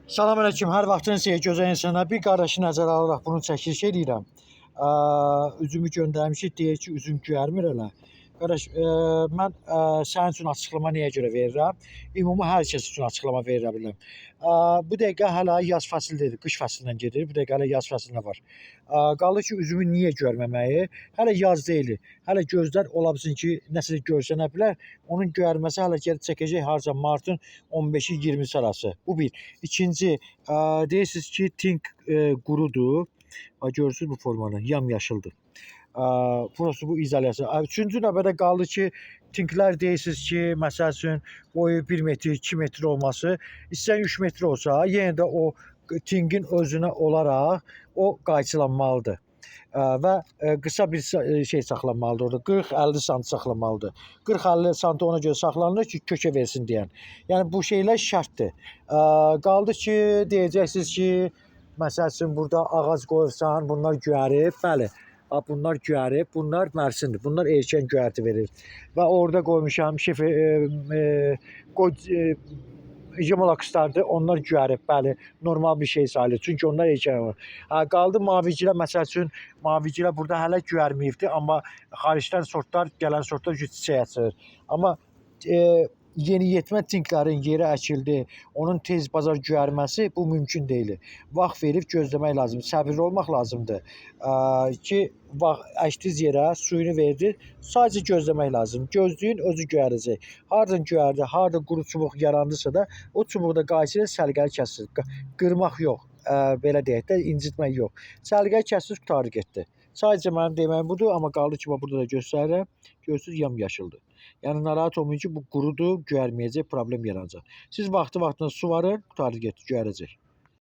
Salamünaleyküm, hər vaxtınız xeyir gözəl insanlar. Bir qardaşı nəzərə alaraq bunu çəkiliş edirəm. Üzümü göndərmişik, deyir ki, üzüm göyərmir elə. Qardaş, mən sənin üçün açıqlama nəyə görə verirəm? Ümumi hər kəs üçün açıqlama verə bilirəm. Bu dəqiqə hələ yaz fəsli deyil, qış fəslindən gedir. Bu dəqiqə hələ yaz fəslinə var. Qaldı ki, üzümü niyə görməməyi? Hələ yaz deyil. Hələ gözlər ola bilsin ki, nəsə görsənə bilər. Onun göyərməsi hələ geri çəkəcək harca martın 15-i 20-si arası. Bu bir. İkinci, deyirsiniz ki, tink qurudur. Görürsünüz bu formanı, yamyaşıldır. Burası bu izolyasiya. Üçüncü növbədə qaldı ki, tinklər deyirsiniz ki, məsəl üçün boyu 1 metr, 2 metr olması, istəyən 3 metr olsa, yenə də o tinkin özünə olaraq o qayçılanmalıdır. Və qısa bir şey saxlanmalıdır orada, 40-50 sant saxlanmalıdır. 40-50 sant ona görə saxlanılır ki, kökə versin deyən. Yəni bu şeylər şərtdir. Qaldı ki, deyəcəksiniz ki, məsəl üçün burada ağac qoyursan, bunlar göyərib, bəli. Bunlar göyərib, bunlar mərsindir. Bunlar erkən göyərti verir. Və orada qoymuşam Gemolaxlardır, onlar göyərib, bəli, normal bir şey sayılır. Çünki onlar erkən olur. Qaldı mavicilər, məsəl üçün, mavicilər burada hələ göyərməyibdir, amma xaricdən sortlar, gələn sortlar çiçək açır. Amma yeniyetmə tinklərin yeri əkildi, onun tez bazar göyərməsi bu mümkün deyil. Vaxt verib gözləmək lazımdır, səbirli olmaq lazımdır ki, əkdiniz yerə suyunu verdir, sadəcə gözləmək lazımdır. Gözləyin, özü göyərəcək. Hardan göyərdi, harda quru çubuq yarandısa da, o çubuqda qayçıyla səliqəli kəsir. Qırmaq yox, belə deyək də, incitmək yox. Səliqəli kəsir, qutarı getdi. Sadəcə mənim deməyim budur, amma qaldı ki, burada da göstərirəm. Görürsünüz, yamyaşıldır. Yəni narahat olmayın ki, bu qurudur, göyərməyəcək, problem yaranacaq. Siz vaxtı-vaxtında suvarın, qutarı getdi, göyərəcək.